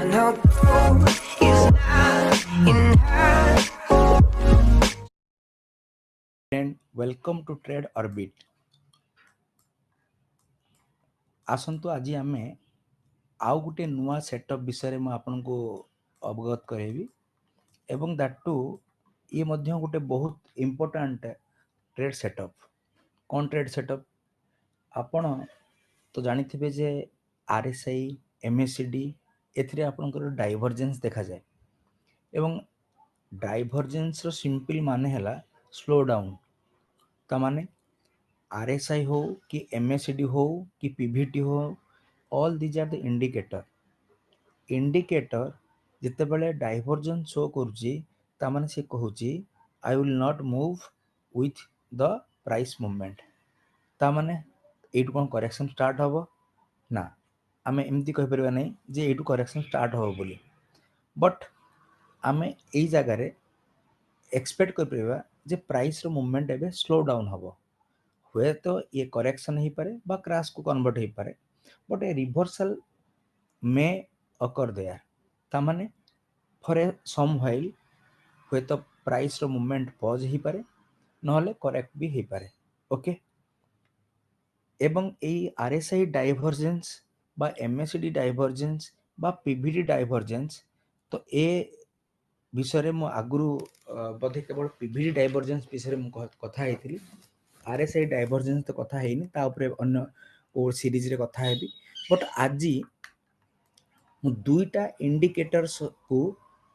no gold is not enough. And welcome to Trade Orbit. आसंतु आज आमे आउ गोटे नुआ सेटअप विषय में आपनको अवगत करेबी एवं दैट टू ये मध्य गोटे बहुत इम्पोर्टेंट ट्रेड सेटअप कौन ट्रेड सेटअप आपण तो जानिथिबे जे आरएसआई एमएससीडी एथिरे आपनकर डाइवर्जेंस देखा जाए एवं डाइवर्जेंस रो सिंपल माने हला स्लो डाउन ता माने आरएसआई हो कि एमएससीडी हो कि पीवीटी हो all these are the indicator जितेबाला डाइवर्जेंस शो करुच्ची तामाने से कहूची I will not move with the price movement तामाने एटू कौन करेक्शन स्टार्ट हम ना आम एमती कहीपर ना जे एटू करेक्शन स्टार्ट हम बोली बट आम यही जगार एक्सपेक्ट कर जे प्राइस रो मूवमेंट एबे स्लो डाउन हम हुए तो ये करेक्शन हो पारे बा क्रैश को कन्वर्ट हो पारे but a reversal may occur there तामाने फॉर ए सम व्हाइल हुए तो प्राइस रो मूवमेंट पॉज हो पारे नहले करेक्ट भी हो पारे ओके एवं एई आरएसआई डाइवर्जेंस बा एमएसडी डाइवर्जेंस बा पीवीडी डाइवर्जेंस तो ए विषय मु आगुरु बोधे केवल पीवीडी डाइवर्जेंस विषय मु कथा हेतिली आरएसआई डाइवर्जेंस तो कथा हेनी ता ऊपर अन्य को सीरीज रे कथा हेबी बट आजी मु दुईटा इंडिकेटर्स को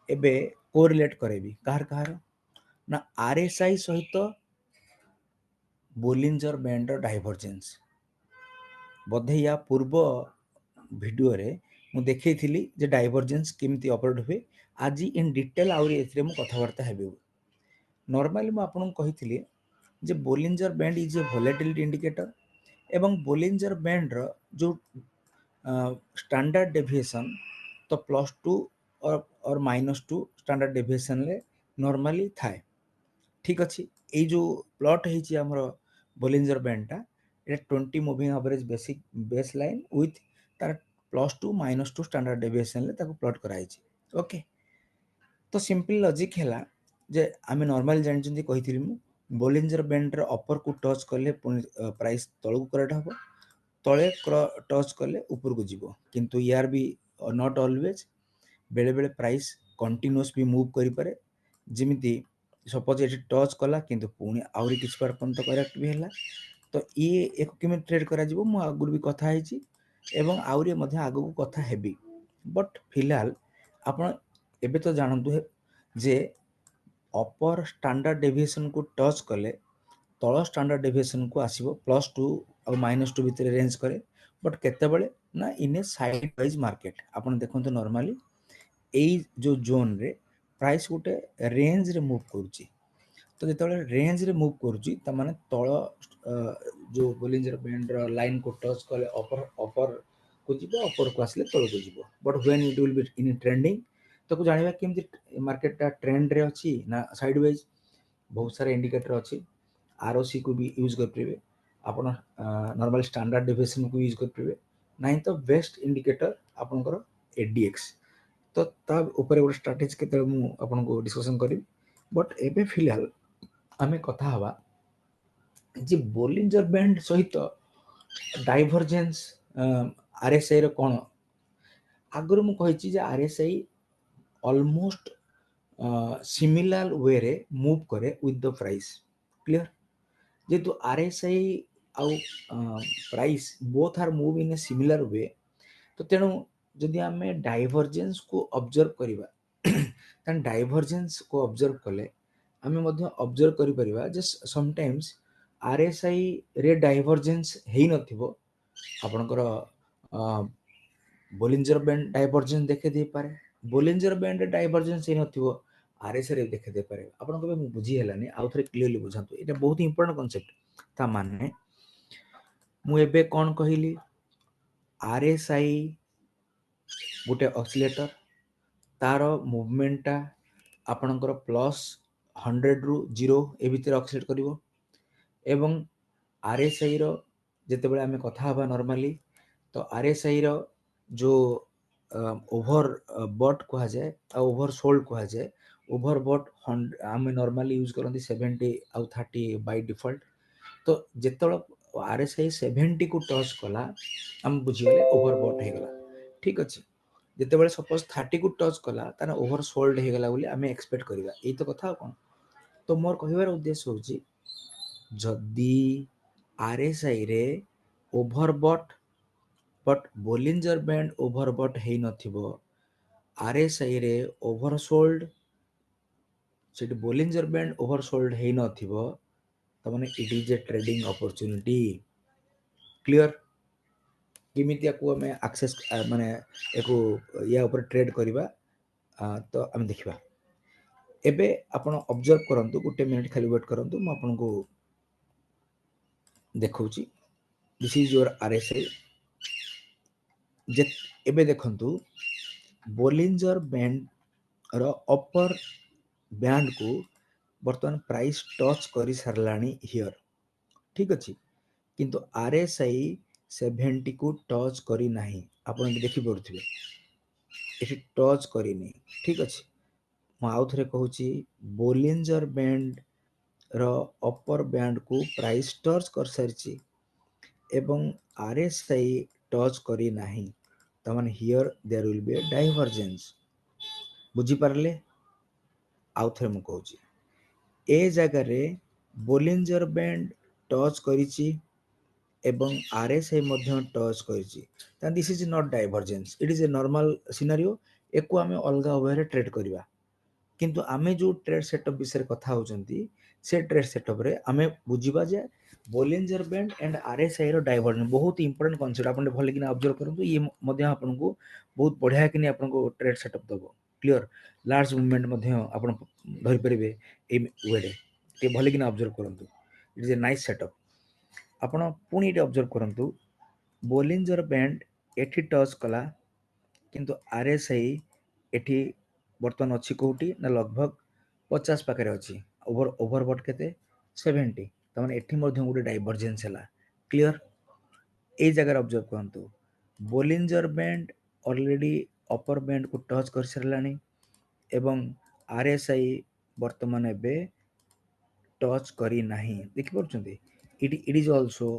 एबे कोरिलेट करेबी कहार ना आरएसआई सहित बोलिंजर बैंड रो डाइवर्जेंस बोधे या पूर्व वीडियो रे मु देखैथिली जे डाइवर्जेंस केमती ऑपरेट हुए आज इन डिटेल आउरी एथिरे मु कथावार्ता हेबी नॉर्मली मु आपन कहिथिली जे Bollinger band is a volatility indicator एवं बोलिंजर बैंड रो जो स्टैंडर्ड डेविएशन तो +2 और -2 स्टैंडर्ड डेविएशन ले नॉर्मली थाए ठीक अच्छी ये जो प्लॉट है हमरो बोलिंजर बैंडटा ये 20 moving average basic base line with तार +2 -2 स्टैंडर्ड डेविएशन ले ताको प्लॉट कराई ओके तो सिंपल लॉजिक है जे आम नॉर्मल जानते कही बोलिंजर बैंड अपर को टच कले प्राइस तलू करेक्ट हम तले टच कले ऊपर को जीवो किंतु यार भी नॉट ऑलवेज बेले बेले प्राइस कंटिन्यूअस भी मूव करि पारे जिमिति सपोज ये टच कला किंतु पुणी आउरी किछ बार पर्यंत करेक्ट भी है तो ये एक केमी ट्रेड करा जीवो मु आगुर भी कथा है एवं आउरी मध्य आगु को कथा हेबी बट फिलहाल आपण एबे तो जानतु जे अपर स्टैंडर्ड डेविएशन को टच कले तल स्टैंडर्ड डेविएशन को आसीबो +2 और -2 भितर रेंज करे बट केतेबेले ना इन ए साइड वाइज मार्केट आपण देखंतु नॉर्मली एई जो जोन रे प्राइस गोटे रेंज रे मूव करूची तो जेतेबेले रेंज रे मूव करूची त माने तल जो बोलिंजर बैंड रो लाइन को टच कले अपर को जीवो अपर को आसले तल को जीवो but when it will be in trending तो को जानिबा केमती मार्केट टा ट्रेंड रे अछि ना साइड वाइज बहुत सारा इंडिकेटर अछि आरओसी को भी यूज कर पारे आपण नॉर्मल स्टैंडर्ड डेविएशन को यूज कर पारे नहीं तो बेस्ट इंडिकेटर आपनकर एडीएक्स तो ता ऊपर गोटे स्ट्राटेजी केते मु आपन को डिस्कशन करी बट एबे फिलहाल आमे कथा हवा जे बोलिंजर बैंड सहित डाइवर्जेंस आरएसआई रो कोन आगर मु कहिछि जे आरएसआई ऑलमोस्ट सिमिलर वे रे मूव करे विथ द प्राइस क्लियर जेतु आरएसआई आउ price both are move in a similar way तो तेणु जदि आमे डाइवर्जेंस को ऑब्जर्व करिबा तान डाइवर्जेंस को ऑब्जर्व कले आमे मध्य ऑब्जर्व करि परिबा जे समटाइम्स आरएसआई रे डाइवर्जेंस हेई नथिबो आपनकर बोलिंजर बैंड डाइवर्जेंस देखे दे पारे बोलिंजर बैंड डाइवर्जेंस हेई नथिबो आरएसआई रे देखे दे पारे आपन को मु बुझी हेलानी आउ थरे क्लियरली बुझांतु एटा बहुत इंपोर्टेंट कांसेप्ट ता माने मु एबे कोन कहिली आरएसआई गोटे ऑसिलेटर तार मूवमेंटा आपणकर +100 रु 0 ए भितर ऑसिलेट करिवो एवं आरएसआई रो जेतेबेले आमे कथा हबा नॉर्मली तो आरएसआई रो जो ओभर बट कह जाए ओभर सोल्ड कह जाए ओभर बट आम नॉर्मली यूज करते 70 आउ 30 बाय डिफॉल्ट तो जिते आरएसआई 70 को टच कला आम बुझीगले ओभर बट हो गला ठीक अच्छे जिते सपोज 30 को टच कला तार ओभर सोल्ड हो गला बोली आम एक्सपेक्ट करवा यही तो कथा कौन तो मोर कहबार उद्देश्य हूँ जदि आरएसआई रे ओभरबट बट बोलिंजर बैंड ओभरबट है नथिबो आरएसआई रे ओभरसोल्ड सेठी बोलिंजर बैंड ओभरसोल्ड है नथिबो त माने it is A trading opportunity clear किमिति याकू हमें एक्सेस माने एको या ऊपर ट्रेड करबा तो हम देखिबा एबे आपण ऑब्जर्व करंतु गुटे मिनिट खाली वेट करंतु म आपन को देखौची दिस इज योर आरएसआई जे एबे देखंतु बोलिंजर बैंड रो अपर बैंड को बर्तमान प्राइस टच करि सरलाणी हियर ठीक अछि किंतु आरएसआई 70 को टच करी नाही आपण देखि पड़ुथिबे एठी टच करिनी ठीक अछि म आउ थरे कहूची बोलिंजर बैंड रो अपर बैंड को प्राइस टच कर सारिची एवं आरएसआई टच करी नाही तमन here there will be a divergence बुझी पारले आउ थरे म कहूची ए जगह रे बोलिंजर बैंड टच करिची एवं आरएसआई मध्य टच करिची ता this is not divergence it is a normal scenario एको आमे अलगा वे रे ट्रेड करबा किंतु आमे जो ट्रेड सेटअप विषय कथा होचंती से ट्रेड सेटअप रे आमे बुझिबा जे बोलिंजर बैंड एंड आरएसआई रो डाइवर्जेंस बहुत इंपोर्टेंट कांसेप्ट आपन भले किना ऑब्जर्व करंतु ये मध्य आपन को बहुत बढ़िया किनी आपन को ट्रेड सेटअप दबो क्लियर लार्ज मूवमेंट मध्य आपन धरि परिबे ए वेडे ते भले किना ऑब्जर्व करंतु it is a nice setup आपन पुनी एटे ऑब्जर्व करंतु बोलिंजर बैंड एठी टच कला किंतु आरएसआई एठी बर्तमान अच्छी कोटी ना लगभग 50 पाखे अच्छी ओभरबट केते 70 तमाने एठी मध्य गोटे डाइवर्जेंस है क्लियर ए जगह ऑब्जर्व करंतु बोलिंजर बैंड ऑलरेडी अपर बैंड को टच कर सरलानी एवं आरएसआई वर्तमान एबे टच करी नाही देखि परछंती it is also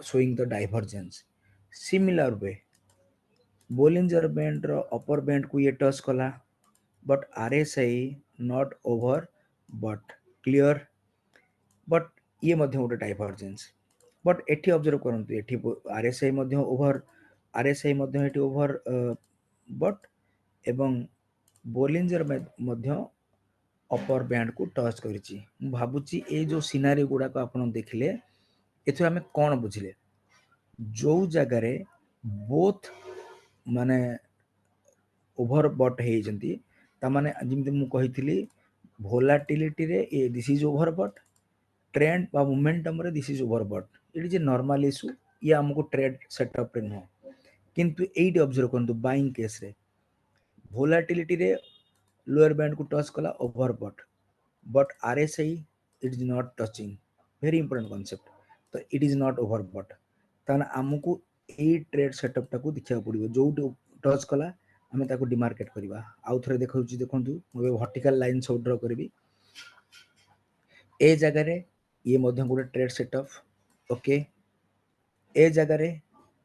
showing the divergence similar way Bollinger band रो अपर बैंड को ये टच कला but RSI not over but clear but ये मध्य गोटे डाइवर्जेंस बट एठी ऑब्जर्व करंतु एठी आरएसआई मध्य ओवर आरएसआई मध्य एठी ओवर बट एवं बोलिंजर मध्य अपर बैंड को टच करिछि मु भाबुछि ए जो सिनारी गुडा को आपण देखिले एथु हमें कोन बुझिले जो जगह रे बोथ माने ओभर बट हे जंती ता माने जिमते मु कहिथिली वोलाटिलिटी रे ए this is over but trend बा मोमेंटम रे this is over but it is a normal issue ये हमको ट्रेड सेटअप रे न किंतु एइट ऑब्जर्व करंतु बाइंग केस रे वोलाटिलिटी रे लोअर बैंड को टच कला over but RSI it is not touching very important concept तो it is not over but ताना हमको ए ट्रेड सेटअप टाको देखिया पड़िबो जो टच कला आमे ताको डिमार्केट करबा आउ थरे देखौची देखंतु मो वर्टिकल लाइन सब ड्रा करबी ए जगह रे ये मध्य गोटे ट्रेड सेटअप ओके ए जगह रे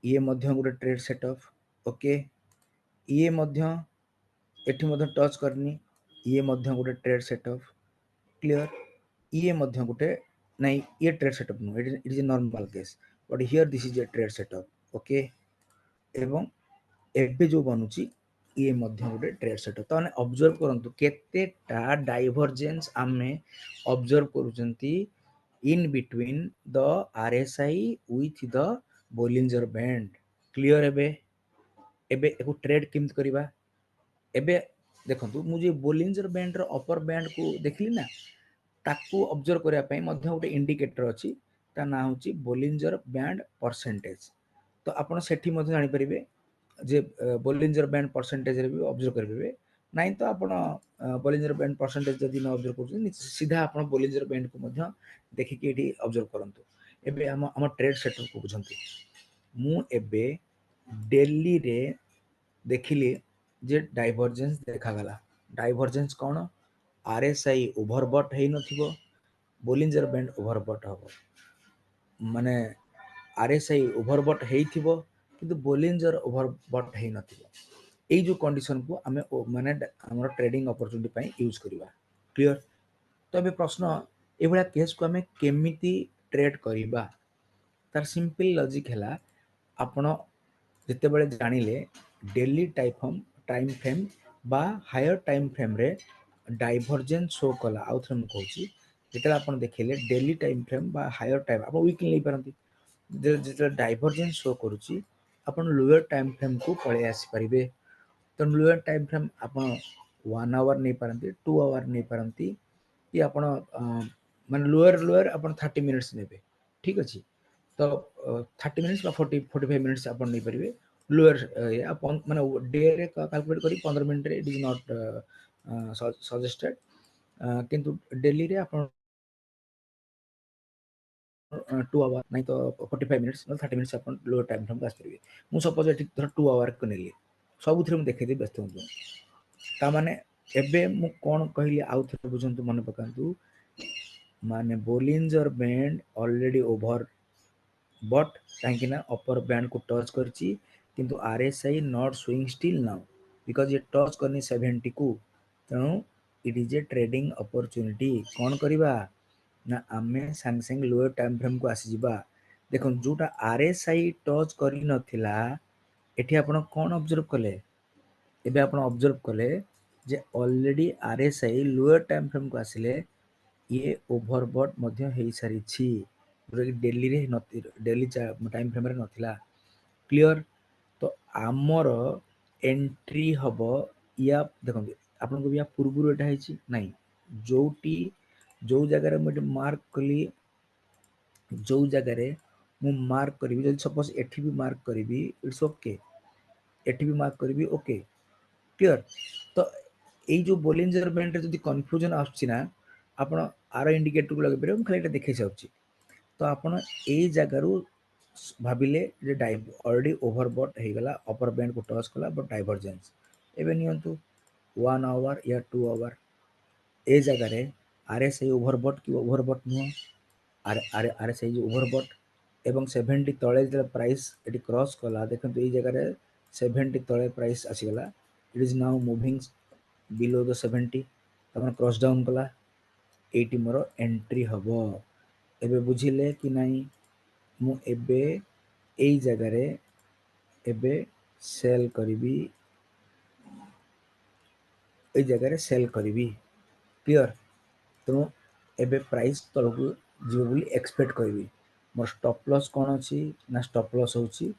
ये मध्य गोटे ट्रेड सेटअप ओके ये मध्य एठी मध्य टच करनी ये मध्य गोटे ट्रेड सेटअप क्लियर ये मध्य गोटे नहीं ये trade setup no it is a normal case but here this is a trade setup okay एवं एबे जो बनुची ये मध्य गोटे ट्रेड सेटअप तो ऑब्जर्व करंतु केतेटा डाइवर्जेंस आमे ऑब्जर्व करूचंती in between the RSI with the Bollinger band clear एबे एबे एको ट्रेड किमत करबा एबे देखंतु मुझे बोलिंजर बैंड रो अपर बैंड को देखली ना ताकू ऑब्जर्व करिया पई मध्य गोटे इंडिकेटर अछि ता ना होची बोलिंजर बैंड परसेंटेज तो आपण सेठी मध्य जानि परिबे जे बोलिंजर बैंड परसेंटेज रे भी ऑब्जर्व करबे नहीं तो आपण बोलिंजर बैंड परसेंटेज जदि न ऑब्जर्व करछन सीधा आपण बोलिंजर बैंड को मध्य देखि के एठी ऑब्जर्व करंतु एबे हम ट्रेड सेटअप को बुझंतु मु एबे डेली रे देखिली जे डाइवर्जेंस देखागला। डाइवर्जेंस कौन? आरएसआई ओभरबट है नथिबो, बोलिंजर बैंड ओभरबट हबो। माने आरएसआई ओभरबट हेइथिबो किंतु बोलिंजर ओभरबट है नथिबो। एई जो कंडीशन को आमे माने हमर ट्रेडिंग अपॉर्चुनिटी पई यूज करिवा। क्लियर? तो अबे प्रश्न एभला केस को आमे केमिति ट्रेड करिबा? तार सिंपल लॉजिक हैला, आपण ଯେତେବେଳେ ଜାଣିଲେ ଡେଲି ଟାଇମ୍ ଫ୍ରେମ୍ ବା ହାୟର ଟାଇମ୍ ଫ୍ରେମ୍ରେ ଡାଇଭର୍ଜେନ୍ସ ଶୋ କଲା। ଆଉ ଥରେ ମୁଁ କହୁଛି, ଯେତେବେଳେ ଆପଣ ଦେଖିଲେ ଡେଲି ଟାଇମ୍ ଫ୍ରେମ୍ ବା ହାୟର ଟାଇମ୍, ଆପଣ ୱିକଲି ନେଇପାରନ୍ତି। ଯେତେବେଳେ ଡାଇଭର୍ଜେନ୍ସ ଶୋ କରୁଛି, ଆପଣ ଲୋୟର ଟାଇମ୍ ଫ୍ରେମ୍କୁ ପଳେଇ ଆସିପାରିବେ। ତେଣୁ ଲୋୟର ଟାଇମ୍ ଫ୍ରେମ୍ ଆପଣ 1 ଆୱାର ନେଇପାରନ୍ତି, 2 ଆୱାର ନେଇପାରନ୍ତି, କି ଆପଣ ମାନେ ଲୋୟର ଆପଣ 30 ମିନିଟ୍ସ ନେବେ। ଠିକ୍ ଅଛି? ତ 30 ମିନିଟ୍ସ বা 45 ମିନିଟ୍ସ ଆପଣ ନେଇପାରିବେ। ଲୋୟର ମାନେ ଡେରେ କାଲକୁଲେଟ୍ କରି 15 ମିନିଟ୍ରେ ଇଟ୍ ଇଜ୍ ନଟ୍ ସଜେଷ୍ଟେଡ୍, କିନ୍ତୁ ଡେଲିରେ ଆପଣ 2 ଆୱାର ନାଇଁ ତ 45 ମିନିଟ୍ସ ନହେଲେ 30 ମିନିଟ୍ସ ଆପଣ ଲୋୟର ଟାଇମ୍ ଫ୍ରେମ୍କୁ ଆସିପାରିବେ। ମୁଁ ସପୋଜ ଏଠି ଧର 2 ଆୱାରକୁ ନେଲି, ସବୁଥିରେ ମୁଁ ଦେଖେଇଦେବି, ବ୍ୟସ୍ତ ହୁଅନ୍ତୁ। ତାମାନେ ଏବେ ମୁଁ କ'ଣ କହିଲି ଆଉ ଥରେ ବୁଝନ୍ତୁ, ମନେ ପକାନ୍ତୁ। ମାନେ ବୋଲିଞ୍ଜର ବ୍ୟାଣ୍ଡ ଅଲରେଡି ଓଭର बट कहीं अपर बैंड को टच करची, किंतु RSI not swing still now because ये टच करनी 70 को। तेणु it is A trading opportunity. कौन करवा ना आमे सांग सांग लोअर टाइम फ्रेम को आसी जिबा। देखो जोटा आरएसआई टच करी नथिला, एठी आपण कौन ऑब्जर्व कले? एबे आपण ऑब्जर्व कले जे already RSI lower time frame को आसिले ये ओभरबट मध्य हेई सारी छी, जोटा कि डेली रे डेली टाइम फ्रेम रे नथिला। क्लियर? तो आमर एंट्री हबो या देखो आपन को या पूर्व एटा है छी नहीं, जोटी जो जगह रे मार्क कली, जो जगह रे मु मार्क करबी, जदि सपोज एठी भी मार्क करबी इट्स ओके, एठी भी मार्क करबी ओके। क्लियर? तो এই जो बोलिंजर बैंड रे जदि कंफ्यूजन आछी ना, आपण आर इंडिकेटर को लगे परबे। हम खाली एटा देखै चाहूची, तो आपण एई जगह रु भाबिले जे ऑलरेडी ओवरबॉट हे गला, अपर बैंड को टच कला बट डाइवर्जेंस। एबे नियंतु 1 आवर या 2 आवर ए जगह रे आरएसआई ओवरबॉट कि ओवरबॉट नुह, आरएसआई ओवरबॉट एवं 70 तले जे प्राइस एटी क्रॉस कला, देखंतु एई जगह रे 70 तले प्राइस आसी गला। It is now moving below the 70, तमन क्रॉस डाउन कला, एटी मोर एंट्री हबो। एबे बुझिले कि नहीं? मु एबे एई जगह रे एबे सेल करिबी, एई जगह रे सेल करिबी। क्लियर? तो एबे प्राइस तलकू जीव बोली एक्सपेक्ट करिबी। मोर स्टॉप लॉस कौन अच्छी ना, स्टॉप लॉस होची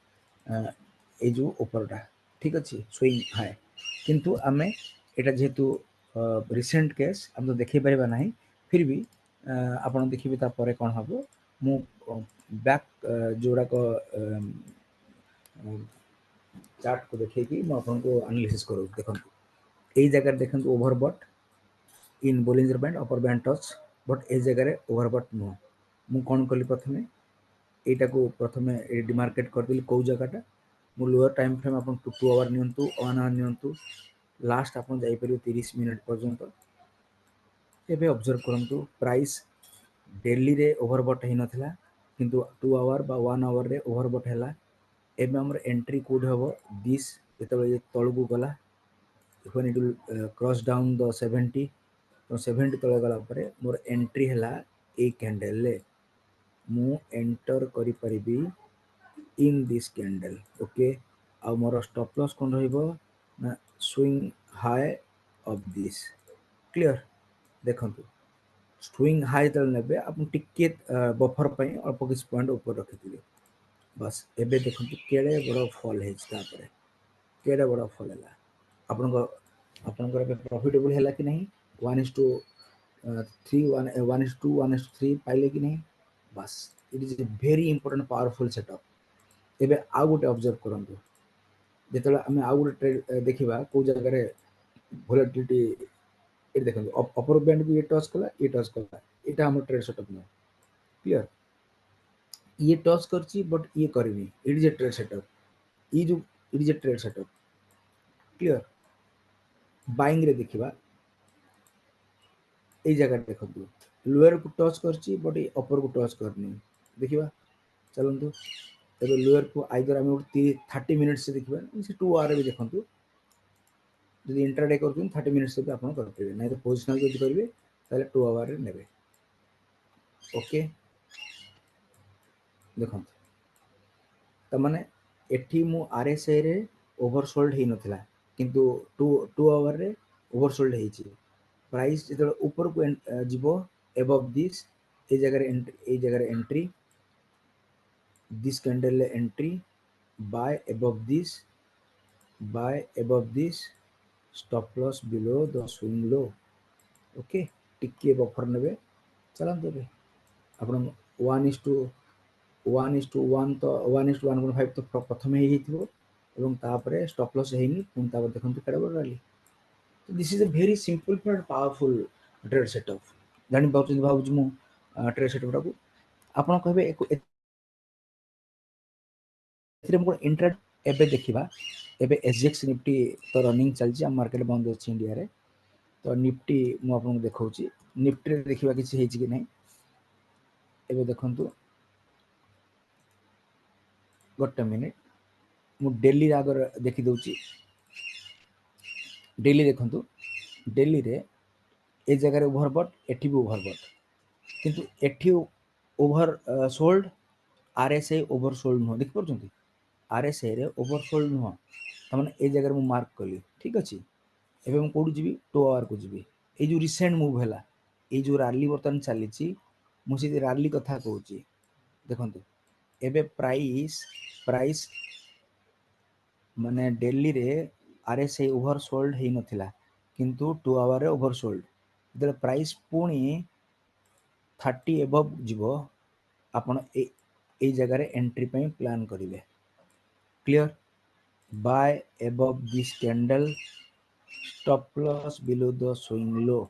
ए जो ऊपरटा। ठीक अच्छे स्विंग हाई, किंतु आमे एटा जेहेतु रिसेंट केस हम तो देखै परिबा नहीं, फिर भी आपण देखिबे ता परे कोन हबो। मु बैक जोड़ा को चार्ट को देखै कि मु आपन को एनालिसिस करू। देखंतु एई जगह देखंतु overbought in Bollinger band upper band touch, but ए जगह रे ओवरबॉट नुह। मु कोन कली प्रथमे एटा को प्रथमे डिमार्केट कर दिली को जगहटा। मु लोअर टाइम फ्रेम अपन 2 आवर नियंतु, 1 आवर नियंतु, लास्ट अपन जाई परियो 30 मिनिट पर्यंत। एबे ऑब्जर्व करंतु प्राइस डेली रे ओवरबॉट हे नथिला, किंतु 2 आवर बा 1 आवर रे ओवरबॉट हैला। एबे हमर एंट्री कोड हबो दिस, जेतबे तळगु गला, when it will cross down the 70, तो 70 तले गला परे मोर एंट्री हैला ए कैंडल ले। मु एंटर करि परिबी इन दिस कैंडल। ओके? आ मोर स्टॉप लॉस कोन रहइबो ना, swing high of this. Clear? देखंतु स्विंग हाई तल नेबे आपन टिके बफर पई अल्प किस पॉइंट ऊपर रखिथिबे। बस एबे देखंतु केड़े बड़ फॉल हेज, तापरे केड़े बड़ फॉल हैला। आपन एबे प्रॉफिटेबल हैला कि नहीं? 1:3 1:2 1:3 पाइले कि नहीं? बस it is a very important powerful setup. एबे आ गोटे ऑब्जर्व करंतु, जेतले आमे आ गोटे ट्रेड देखिबा को जगह रे वोलेटिलिटी, ये देखंतु अपर बैंड को ये टच कला, ये टच कला, एटा हमर ट्रेड सेटअप न। क्लियर? ये टच करची बट ये करिनी, it is a trade setup. ये जो it is a trade setup, clear buying रे देखिबा এই জায়গা দেখন্তু লোয়ার को टच करछि बट ए अपर को टच करनी देखिबा चलନ୍ତୁ ଏବେ लोअर को आइदर आम 30 मिनिट्स से देखिबा से 2 आवर भी देखନ୍ତୁ যদি इंट्राडे करछन 30 मिनिट्स से भी आपण करथिबे नै तो पोजिशनल जदि करिवे ताले 2 आवर रे नेबे ओके देखନ୍ତୁ त माने एठी मु आरएसआई रे ओवरसोल्ड हेइ नथिला किंतु 2 आवर रे ओवरसोल्ड हेइची प्राइस जो ऊपर को जीव एबव दिस ए जगह entry this candle entry buy above this stop loss below the swing low okay टिके बफर नेबे चलंतु बे आपण 1:1 तो 1:1.5 तो प्रथम ही हिथिबो एवं तापरे स्टॉप लॉस हेइनी पुन तापर देखंतु केडबो रली So this is a very simple but powerful trade setup. जानि पाउछन भाबुछ मु ट्रेड सेटअप को आपण कहबे एथिरे मु इंट्रा एबे देखिबा एबे एसजीएक्स निफ्टी तो रनिंग चलछि हम मार्केट बंद अछि इंडिया रे तो निफ्टी मु आपन देखौछि निफ्टी रे देखिबा किछि हेछि कि नै एबे देखंतु गोटे मिनिट मु डेली आगर देखि दउछि डेली देखंतु डेली रे ए जगह रे ओवरबॉट एठी भी ओवरबॉट किंतु एठी oversold RSI oversold no देख परछंती आरएसआई रे ओवरसोल्ड नो त माने ए जगह रे मु मार्क कली ठीक अछि एबे मु कोड जिबी 2 आवर को जिबी ए जो रिसेंट मूव हैला ए जो रैली बर्तन चली छि मु से रैली कथा कहूची देखंतु एबे प्राइस माने डेली रे आरएसआई ओवरसोल्ड हेइ नथिला किंतु 2 आवर रे ओवरसोल्ड जब प्राइस पुणी 30 एबव जीवो आपण ए जगह रे एंट्री पे प्लान करिवे clear buy above this candle stop loss below the swing low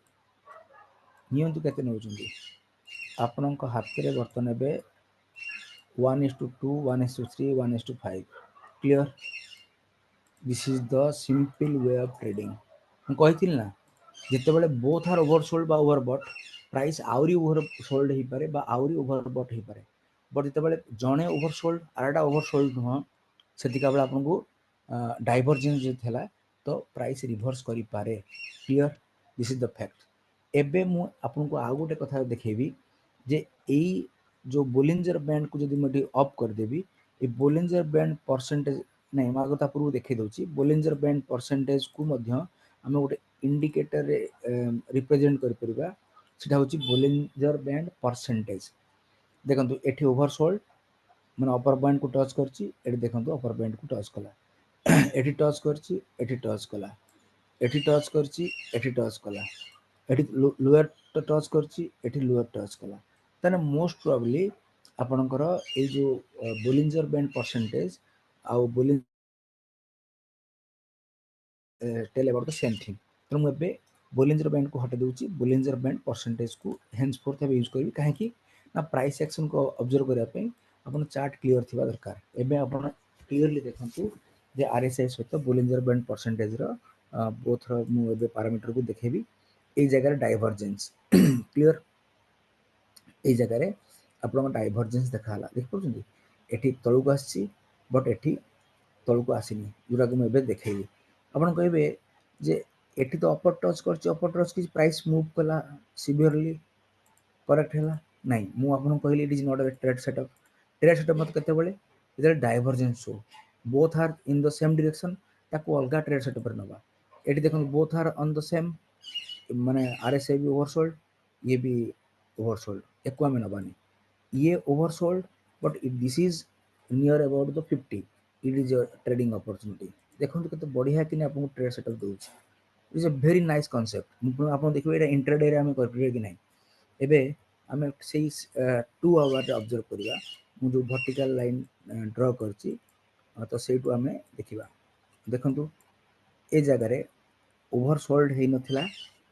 नियंतु केते नउचंदी आपण को हाथ रे बर्तन एबे 1:2 1:3 1:5 clear this is the simple way of trading हम कहिथिल ना जिते बेले बोथ आर ओवरसोल्ड बा ओवरबॉट प्राइस आउरी ओवरसोल्ड ही पारे बा आउरी ओवरबॉट ही पारे बट जिते बेले जणे ओवरसोल्ड आरडा ओवरसोल्ड न सेतिका बेले आपन को डाइवर्जेंस जे थला तो प्राइस रिवर्स करि पारे clear this is the fact एबे मु आपन को आ गोटे कथा देखेबी जे एई जो बोलिंजर बैंड को जदी मटी ऑफ कर देबी ए बोलिंजर बैंड परसेंटेज नहीं मागता पूर्व देखै दउची बोलिंजर बैंड परसेंटेज को मध्य हम गोटे इंडिकेटर रे रिप्रेजेंट कर परबा सेटा होची बोलिंजर बैंड परसेंटेज देखंतु एठी ओवरसोल्ड माने अपर बैंड को टच करची एठी देखंतु अपर बैंड को टच कला एठी टच करची एठी टच कला एठी टच करची एठी टच कला एठी लोअर टच करची एठी लोअर टच कला तने मोस्ट प्रोबेबली आपनकर ए जो बोलिंजर बैंड परसेंटेज आउ बोलिंग tell about the same thing तो मु एबे बोलिंजर बैंड को हटा दूची बोलिंजर बैंड परसेंटेज को हेंस फोर्थ एबे यूज करबी काहे कि ना प्राइस एक्शन को ऑब्जर्व करिया पे अपन चार्ट क्लियर थिबा दरकार एबे अपन क्लियरली देखंतु जे आरएसआई सहित बोलिंजर बैंड परसेंटेज रो बोथ रो मु एबे पैरामीटर को देखेबी ए जगह रे डाइवर्जेंस क्लियर ए जगह रे अपन डाइवर्जेंस देखाला देख पछुंदी एठी तळु को आसी बट एठी तळु को आसीनी जुरा को एबे देखेबी आपण कहबे जे एठी तो अपर टच की प्राइस मूव कला सिवियरली करेक्ट हैला नहीं मु आपन कहली it is not a trade setup मत केते बेले इधर डाइवर्जेंस हो both are in the same direction ताको अलगा ट्रेड सेटअप रे नबा एठी देखन both are on the same माने आरएसआई भी ओवरसोल्ड ये भी ओवरसोल्ड एकवा में नबानी ये oversold but if this is near about the 50 it is a trading opportunity देखंतु केते बढ़िया कि आपन ट्रेड सेटअप दोछ it is a very nice concept आपन देखबे एटा इंट्राडे रे हम करबे कि नहीं एबे हमें सेही 2 आवर रे ऑब्जर्व करिया मु जो वर्टिकल लाइन ड्रा करची तो सेटू हमें देखिबा देखंतु ए जगह रे ओवरसोल्ड हेइ नथिला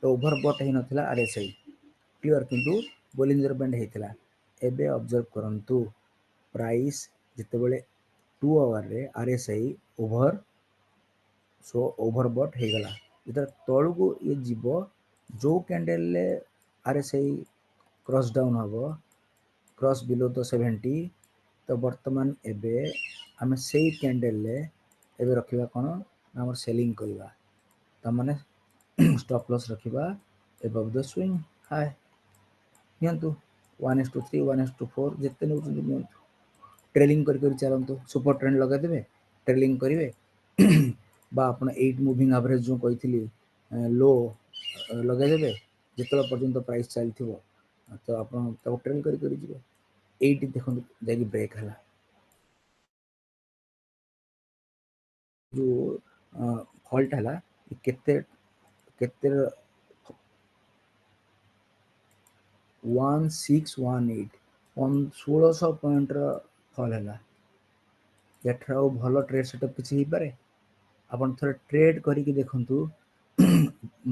तो ओवरबॉट हेइ नथिला आरएसआई क्लियर किंतु बोलिंजर बैंड हेइथिला एबे ऑब्जर्व करंतु प्राइस जिते बेले 2 आवर रे आरएसआई ओवर सो ओभरबट हो गला जो तलू को ये जीव जो candle R S I cross down हम क्रॉस बिलो द 70 तो वर्तमान एबे आम से कैंडल एबे रखा कौन आम सेलिंग करवा तमाने स्टॉप लॉस रखा एबव द स्विंग हाई नियंतु 1:3 1:4 जिते नौ ट्रेलिंग कर चलतु सुपर ट्रेंड लगेदेवे ट्रेलिंग करेंगे बा आप 8 मुविंग एवरेज जो कही लो लगेदेवे जिते पर्यंत प्राइस चलती तो आप ट्रेल कर देखो जा ब्रेक है जो फल्ट है केते केते 1618 1600 पॉइंट फल है यार भल ट्रेड सेटअप किसी हो पारे आपन थोड़े ट्रेड करके देखंतु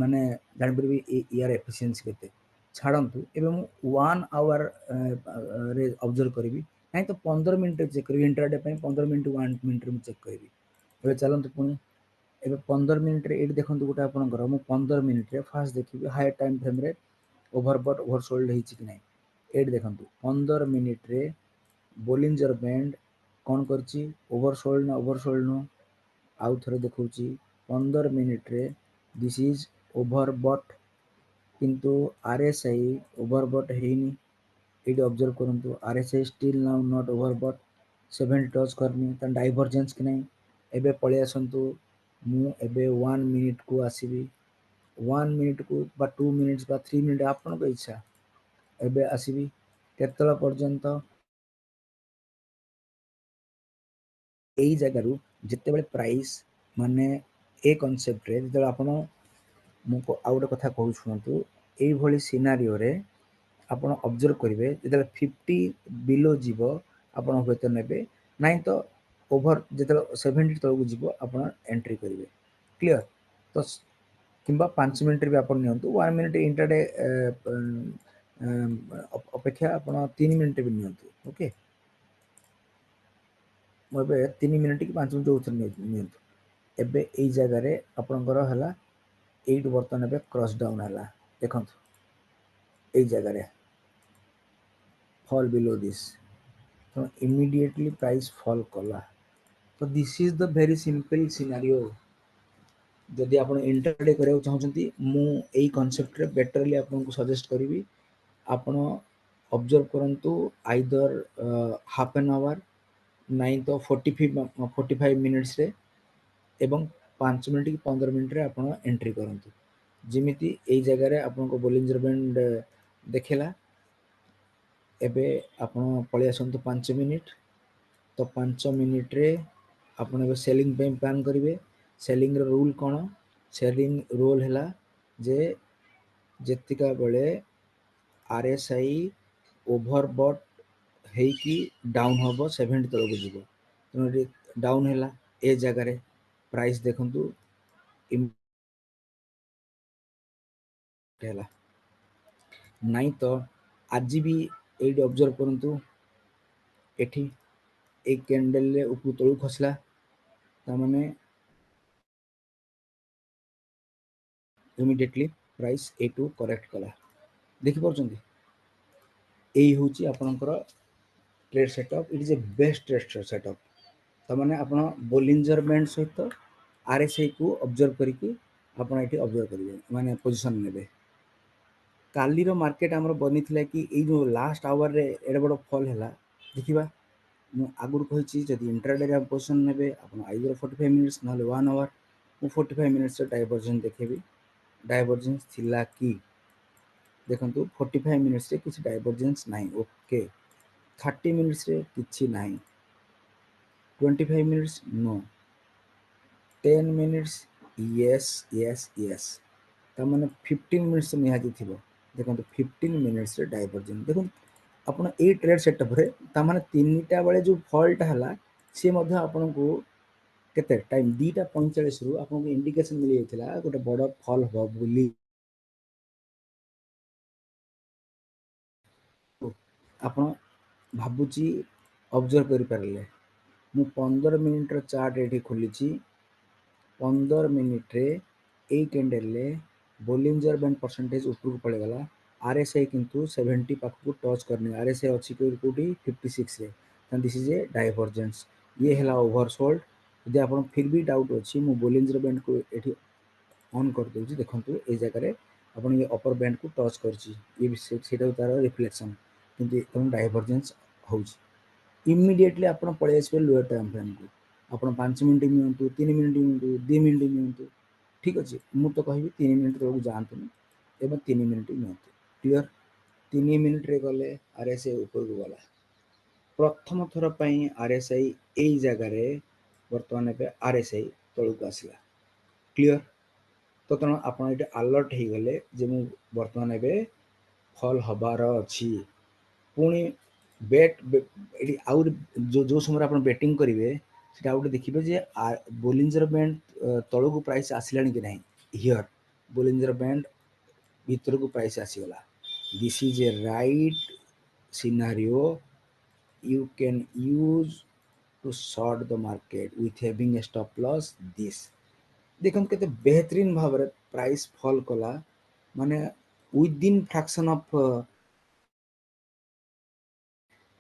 माने जानपर यार एफिशिएंसी केते छाड़ू एवं 1 आवर रे ऑब्जर्व करी नहीं तो 15 मिनट चेक करी इंट्राडे 15 मिनट 1 मिनट में चेक करी ए चलतु पुणी ए 15 मिनट रे एट देखंतु गोटे आपनकर मु 15 मिनट रे फास्ट देखिबी हाई टाइम फ्रेम रे ओवरबॉट ओवरसोल्ड होईची कि नहीं एट देखंतु 15 मिनट रे बोलिंजर बैंड कौन करची ओवरसोल्ड ना ओवरसोल्ड नो आउ थे देखा 15 मिनिट रे दिस इज ओभरबट किंतु आरएसआई ओभरबट हैनी ये ऑब्जर्व करंतु RSI still now not overbought 70 touch करनी त डाइवर्जेंस कि नहीं एबे पळे आसंतु मु एबे 1 मिनिट को आसीबी 1 मिनिट को बा 2 मिनिट्स बा 3 मिनिट आपन को इच्छा एबे आसीबी केतला पर्यंत यही जगार जिते बड़े प्राइस माने ए कनसेप्ट रे जो आप मुझे आउ गोटे कथा कहूँ शुणु ये सिनारियो रे आपण ऑब्जर्व करेंगे जो 50 बिलो जीव आप हे ने ना तो ओभर जो 70 तलक जीव आप एंट्री करेंगे क्लीयर तो कि 5 मिनट भी आप नियंतु 1 मिनिट इंटरडे अपेक्षा आप 3 मिनिट भी नियंतु ओके मुझे 3 मिनिट कि 5 मिनिट जो नियंतु एबे एई जगह रे आपनकर हला 8 बर्तन एबे क्रॉस डाउन हला देखंतु एई जगह रे फॉल बिलो दिस तो इमीडिएटली प्राइस फॉल कला तो this is the very simple scenario जदि आप इंटरडे करा चाहते मु एई कॉन्सेप्ट रे बेटरली आपको सजेस्ट करी आपण ऑब्जर्व करंतु आइदर हाफ एन आवर नहीं तो 45 मिनिट्स रे एवं 5 मिनट कि 15 मिनट रे आपण एंट्री करंतु जिमिति एई जगह रे आपनको बोलिंजर बैंड देखेला एबे आपण पळे आसंतु 5 मिनिट तो 5 मिनिट रे आपण एबे सेलिंग पे प्लान करिवे सेलिंग रो रूल कोन सेलिंग रूल हैला जे जेतिका बेले आरएसआई ओवरबॉट हेकी डाउन हम 70 तलक जीव तेणु डाउन है ए जगार प्राइस देखु नहीं तो आज भी ये ऑब्जर्व करंतु एठी एक कैंडल रे ऊपर तलू खसला तामाने इमिडिएटली प्राइस ए2 करेक्ट कला देखि परछंती एई होची आपनकर trade setup it is a best trade setup तामाने आपण बोलिंजर बैंड सहित आरएसआई को ऑब्जर्व करिकि आपण एठी ऑब्जर्व करिवे माने पोजीशन नेबे काली रो मार्केट हमर बनी थिला कि ए जो लास्ट आवर रे एडे बड़ फॉल हैला देखिबा मु आगुर कहिछि जदि इंट्राडे रे पोजीशन नेबे आपण आइदर 45 मिनिट्स नले 1 आवर मु 45 मिनिट्स रे डाइवर्जेंस देखेबी डाइवर्जेंस थिला कि देखंतु 45 मिनिट्स रे किछि डाइवर्जेंस नाही ओके 30 मिनिट्स रे किछि नाही 25 minutes no 10 minutes yes yes yes तार 15 मिनिट्स निहाती थी देखो 15 मिनिट्स डाइवर्जेंस देखो आप ट्रेड सेटअप रे तार 3टा बेले जो फॉल्ट है सी आपन को केते टाइम 2:45 रु आपन को इंडिकेशन मिल जाइथिला गोटे बड़ फॉल हो बोली आपन भाबुची ऑब्जर्व करि पारले मु 15 मिनिट चार्ट एठी खोली 15 ମିନିଟ୍ରେ ଏଇ କ୍ୟାଣ୍ଡେଲରେ ବୋଲିଞ୍ଜର ବ୍ୟାଣ୍ଡ ପରସେଣ୍ଟେଜ ଉପରକୁ ପଳେଇଗଲା। RSI କିନ୍ତୁ 70 ପାଖକୁ ଟଚ୍ କରିନି। RSI ଅଛି କୋଉଠି 56ରେ। ଦିସ୍ ଇଜ୍ ଏ ଡାଇଭରଜେନ୍ସ। ଇଏ ହେଲା ଓଭରସୋଲ୍ଡ। ଯଦି ଆପଣ ଫିର୍ ବି ଡାଉଟ୍ ଅଛି ମୁଁ ବୋଲିଞ୍ଜର ବ୍ୟାଣ୍ଡକୁ ଏଠି ଅନ୍ କରିଦେଉଛି। ଦେଖନ୍ତୁ ଏଇ ଜାଗାରେ ଆପଣ ଇଏ ଅପର ବ୍ୟାଣ୍ଡକୁ ଟଚ୍ କରିଛି। ଇଏ ସେଇଟା ତାର ରିଫ୍ଲେକ୍ସନ୍, କିନ୍ତୁ ତେଣୁ ଡାଇଭରଜେନ୍ସ ହେଉଛି। ଇମିଡ଼ିଏଟଲି ଆପଣ ପଳେଇ ଆସିବେ ଲୋୟର ଟାଇମ୍ ଫ୍ରେମ୍କୁ। ଆପଣ 5 ମିନିଟ୍ ନିଅନ୍ତୁ, 3 ମିନିଟ୍ ନିଅନ୍ତୁ, 2 ମିନିଟ୍ ନିଅନ୍ତୁ, ଠିକ୍ ଅଛି। ମୁଁ ତ କହିବି 3 ମିନିଟ୍ ତଳକୁ ଯାଆନ୍ତୁନି, ଏବଂ 3 ମିନିଟ୍ ନିଅନ୍ତୁ। କ୍ଲିଅର? 3 ମିନିଟ୍ରେ ଗଲେ RSI ଉପରକୁ ଗଲା। ପ୍ରଥମ ଥର ପାଇଁ RSI ଏଇ ଜାଗାରେ ବର୍ତ୍ତମାନ ଏବେ RSI ତଳକୁ ଆସିଲା। କ୍ଲିଅର? ତ ତେଣୁ ଆପଣ ଏଠି ଆଲର୍ଟ ହେଇଗଲେ ଯେ ମୁଁ ବର୍ତ୍ତମାନ ଏବେ ଫଲ୍ ହବାର ଅଛି। ପୁଣି ବେଟ୍ ଏଠି ଆହୁରି ଯେଉଁ ସମୟରେ ଆପଣ ବେଟିଂ କରିବେ ସେଟା ଆଉ ଗୋଟେ ଦେଖିବେ ଯେ ବୋଲିଞ୍ଜର ବ୍ୟାଣ୍ଡ ତଳକୁ ପ୍ରାଇସ୍ ଆସିଲାଣି କି ନାହିଁ। ହିଅର ବୋଲିଞ୍ଜର ବ୍ୟାଣ୍ଡ ଭିତରକୁ ପ୍ରାଇସ୍ ଆସିଗଲା। This is A right scenario you can use to short the market with having a stop loss this। ଦେଖନ୍ତୁ କେତେ ବେହତरीन ଭାବରେ ପ୍ରାଇସ୍ ଫଲ୍ କଲା, ମାନେ ୱିଦିନ୍ ଫ୍ରାକ୍ସନ୍ ଅଫ୍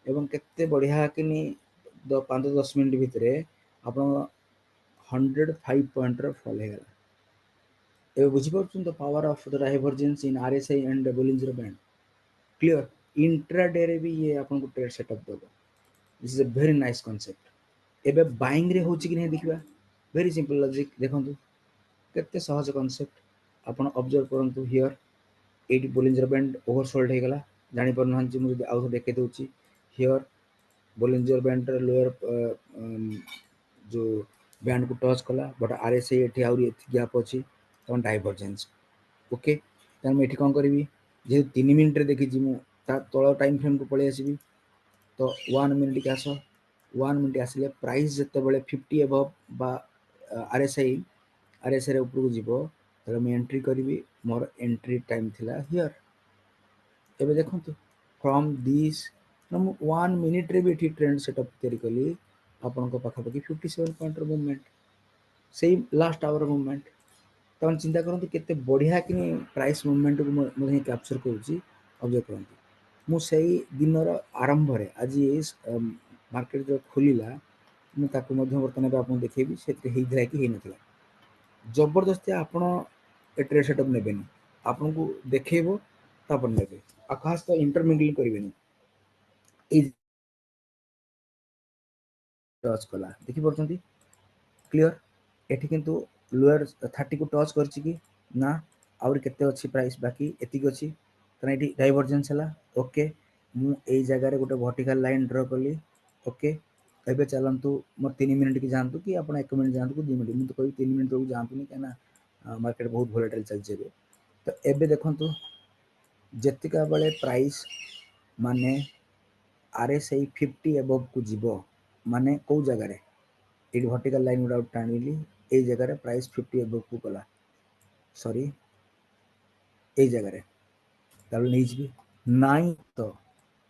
ଏବଂ କେତେ ବଢ଼ିଆ କିନି 5-10 ମିନିଟ୍ ଭିତରେ ଆପଣ 105 ପଏଣ୍ଟର ଫଲ୍ ହେଇଗଲା। ଏବେ ବୁଝିପାରୁଛନ୍ତି ତ power of the divergence in RSI and Bollinger band. Clear? ଇଣ୍ଟ୍ରାଡେରେ ବି ଇଏ ଆପଣଙ୍କୁ ଟ୍ରେଡ୍ ସେଟଅପ୍ ଦେବ। This is a very nice concept. ଏବେ ବାଇଂରେ ହେଉଛି କି ନାହିଁ ଦେଖିବା। Very simple logic. ଦେଖନ୍ତୁ କେତେ ସହଜ କନସେପ୍ଟ। ଆପଣ ଅବଜର୍ଭ କରନ୍ତୁ। ହିଅର ଏଇଠି ବୋଲିଞ୍ଜର ବ୍ୟାଣ୍ଡ ଓଭରସୋଲ୍ଡ ହେଇଗଲା, ଜାଣିପାରୁନାହାନ୍ତି। ମୁଁ ଯଦି ଆଉ ଥରେ ଦେଖେଇ ଦେଉଛି, ହିଅର ବୋଲିଞ୍ଜର ବ୍ୟାଣ୍ଡର ଲୋୟର ଯେଉଁ ବ୍ୟାଣ୍ଡକୁ ଟଚ୍ କଲା, ବଟ୍ RSI ଏଠି ଆହୁରି ଏତିକି ଗ୍ୟାପ୍ ଅଛି, ତେଣୁ ଡାଇଭରଜେନ୍ସ। ଓକେ, ତାହେଲେ ମୁଁ ଏଠି କ'ଣ କରିବି, ଯେହେତୁ 3 ମିନିଟ୍ରେ ଦେଖିଛି ମୁଁ ତା ତଳ ଟାଇମ୍ ଫ୍ରେମ୍କୁ ପଳେଇ ଆସିବି। ତ 1 ମିନିଟ୍କି ଆସ। 1 ମିନିଟ୍ ଆସିଲେ ପ୍ରାଇସ୍ ଯେତେବେଳେ 50 ଏଭବ୍ ବା RSIରେ ଉପରକୁ ଯିବ, ତାହେଲେ ମୁଁ ଏଣ୍ଟ୍ରି କରିବି। ମୋର ଏଣ୍ଟ୍ରି ଟାଇମ୍ ଥିଲା ହିଅର। ଏବେ ଦେଖନ୍ତୁ ଫ୍ରମ୍ ଦିସ୍ ମୁଁ 1 ମିନିଟ୍ରେ ବି ଏଠି ଟ୍ରେଣ୍ଡ ସେଟଅପ୍ ତିଆରି କଲି। ଆପଣଙ୍କ ପାଖାପାଖି 57 ପଏଣ୍ଟର ମୁଭମେଣ୍ଟ, ସେଇ ଲାଷ୍ଟ ଆୱାର ମୁଭମେଣ୍ଟ। ତେଣୁ ଚିନ୍ତା କରନ୍ତୁ କେତେ ବଢ଼ିଆ କି ପ୍ରାଇସ୍ ମୁଭମେଣ୍ଟକୁ ମୁଁ ହିଁ କ୍ୟାପଚର୍ କରୁଛି। ଅବଜର୍ଭ କରନ୍ତୁ, ମୁଁ ସେଇ ଦିନର ଆରମ୍ଭରେ ଆଜି ମାର୍କେଟ ଯେଉଁ ଖୋଲିଲା, ମୁଁ ତାକୁ ମଧ୍ୟ ବର୍ତ୍ତମାନ ଏବେ ଆପଣଙ୍କୁ ଦେଖେଇବି ସେଥିରେ ହେଇଥିଲା କି ହେଇନଥିଲା। ଜବରଦସ୍ତି ଆପଣ ଏ ଟ୍ରେଡ୍ ସେଟଅପ୍ ନେବେନି, ଆପଣଙ୍କୁ ଦେଖେଇବ ତାପରେ ନେବେ। ଆଉ କାହା ସହିତ ଇଣ୍ଟରମିଡିଏଟ୍ କରିବେନି। ଏଇ ଟଚ୍ କଲା, ଦେଖିପାରୁଛନ୍ତି। କ୍ଲିଅର? ଏଠି କିନ୍ତୁ ଲୋୟର 30କୁ ଟଚ୍ କରିଛି କି ନା, ଆହୁରି କେତେ ଅଛି ପ୍ରାଇସ୍ ବାକି, ଏତିକି ଅଛି, କାରଣ ଏଠି ଡାଇଭରଜେନ୍ସ ହେଲା। ଓକେ, ମୁଁ ଏଇ ଜାଗାରେ ଗୋଟେ ଭର୍ଟିକାଲ ଲାଇନ୍ ଡ୍ର କଲି। ଓକେ, ଏବେ ଚାଲନ୍ତୁ ମୋର 3 ମିନିଟ୍କି ଯାଆନ୍ତୁ, କି ଆପଣ 1 ମିନିଟ୍ ଯାଆନ୍ତୁ, କି 2 ମିନିଟ୍। ମୁଁ ତ କହିବି 3 ମିନିଟ୍ ତଳକୁ ଯାଆନ୍ତୁନି, କାହିଁକିନା ମାର୍କେଟ ବହୁତ ଭୋଲାଟାଇଲ୍ ଚାଲିଛି ଏବେ। ତ ଏବେ ଦେଖନ୍ତୁ ଯେତିକା ବେଳେ ପ୍ରାଇସ୍ ମାନେ RSI 50 ଏଭବକୁ ଯିବ, ମାନେ କେଉଁ ଜାଗାରେ ଏଇଠି ଭର୍ଟିକାଲ ଲାଇନ୍ ଗୁଡ଼ା ଟାଣିଲି, ଏଇ ଜାଗାରେ ପ୍ରାଇସ୍ 50 ଏଭବକୁ ଗଲା, ସରି ଏଇ ଜାଗାରେ, ତାହେଲେ ନେଇଯିବି। ନାଇଁ ତ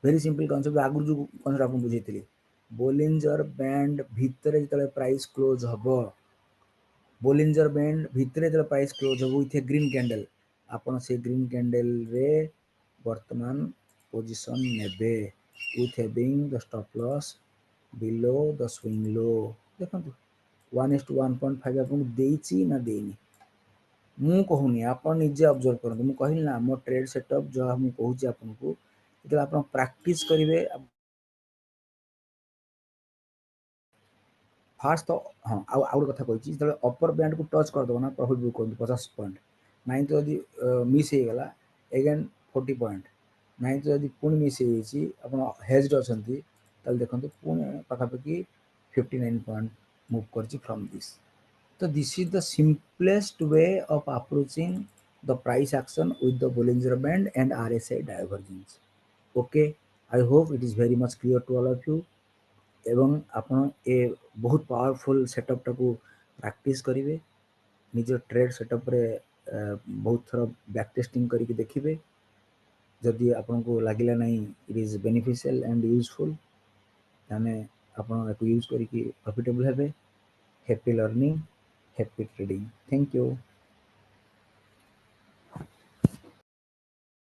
ଭେରି ସିମ୍ପଲ୍ କନସେପ୍ଟ। ଆଗରୁ ଯେଉଁ କନସେପ୍ଟ ଆପଣଙ୍କୁ ବୁଝେଇଥିଲି, ବୋଲିଞ୍ଜର ବ୍ୟାଣ୍ଡ ଭିତରେ ଯେତେବେଳେ ପ୍ରାଇସ୍ କ୍ଲୋଜ୍ ହେବ, ବୋଲିଞ୍ଜର ବ୍ୟାଣ୍ଡ ଭିତରେ ଯେତେବେଳେ ପ୍ରାଇସ୍ କ୍ଲୋଜ୍ ହେବ ୱିଥ୍ ଏ ଗ୍ରୀନ୍ କ୍ୟାଣ୍ଡେଲ୍, ଆପଣ ସେ ଗ୍ରୀନ୍ କ୍ୟାଣ୍ଡେଲରେ ବର୍ତ୍ତମାନ ପୋଜିସନ୍ ନେବେ with having the stop loss below the swing low. ଦେଖନ୍ତୁ 1:1.5 ଆପଣଙ୍କୁ ଦେଇଛି ନା ଦେଇନି, ମୁଁ କହୁନି, ଆପଣ ନିଜେ ଅବଜର୍ଭ କରନ୍ତୁ। ମୁଁ କହିଲି ନା ମୋ ଟ୍ରେଡ୍ ସେଟଅପ୍ ଯାହା ମୁଁ କହୁଛି ଆପଣଙ୍କୁ, ଯେତେବେଳେ ଆପଣ ପ୍ରାକ୍ଟିସ୍ କରିବେ ଫାଷ୍ଟ ତ ହଁ, ଆଉ ଗୋଟେ କଥା କହିଛି, ଯେତେବେଳେ ଅପର ବ୍ୟାଣ୍ଡକୁ ଟଚ୍ କରିଦେବ ନା ପ୍ରଫିଟ୍ ବୁକ୍ କରନ୍ତୁ 50 ପଏଣ୍ଟ। ନାଇଁ ତ ଯଦି ମିସ୍ ହେଇଗଲା ଏଗେନ୍ 40 ପଏଣ୍ଟ। ନାଇଁ ତ ଯଦି ପୁଣି ମିସ୍ ହେଇଯାଇଛି, ଆପଣ ହେଜ୍ଡ ଅଛନ୍ତି, ତାହେଲେ ଦେଖନ୍ତୁ ପୁଣି ପାଖାପାଖି 59 ପଏଣ୍ଟ ମୁଭ୍ କରିଛି from this. So this is the simplest way of approaching the price action with the Bollinger Band and RSI divergence. Okay, I hope it is very much clear to all of you. ଏବଂ ଆପଣ ଏ ବହୁତ powerful ସେଟଅପ୍ଟାକୁ practice କରିବେ, ନିଜ trade ସେଟଅପ୍ରେ ବହୁତ ଥର back testing କରିକି ଦେଖିବେ। ଯଦି ଆପଣଙ୍କୁ ଲାଗିଲା ନାହିଁ it is beneficial and useful, ତାହେଲେ ଆପଣ ଏହାକୁ ୟୁଜ୍ କରିକି ପ୍ରଫିଟେବୁଲ୍ ହେବେ। Happy learning. happy trading. Thank you.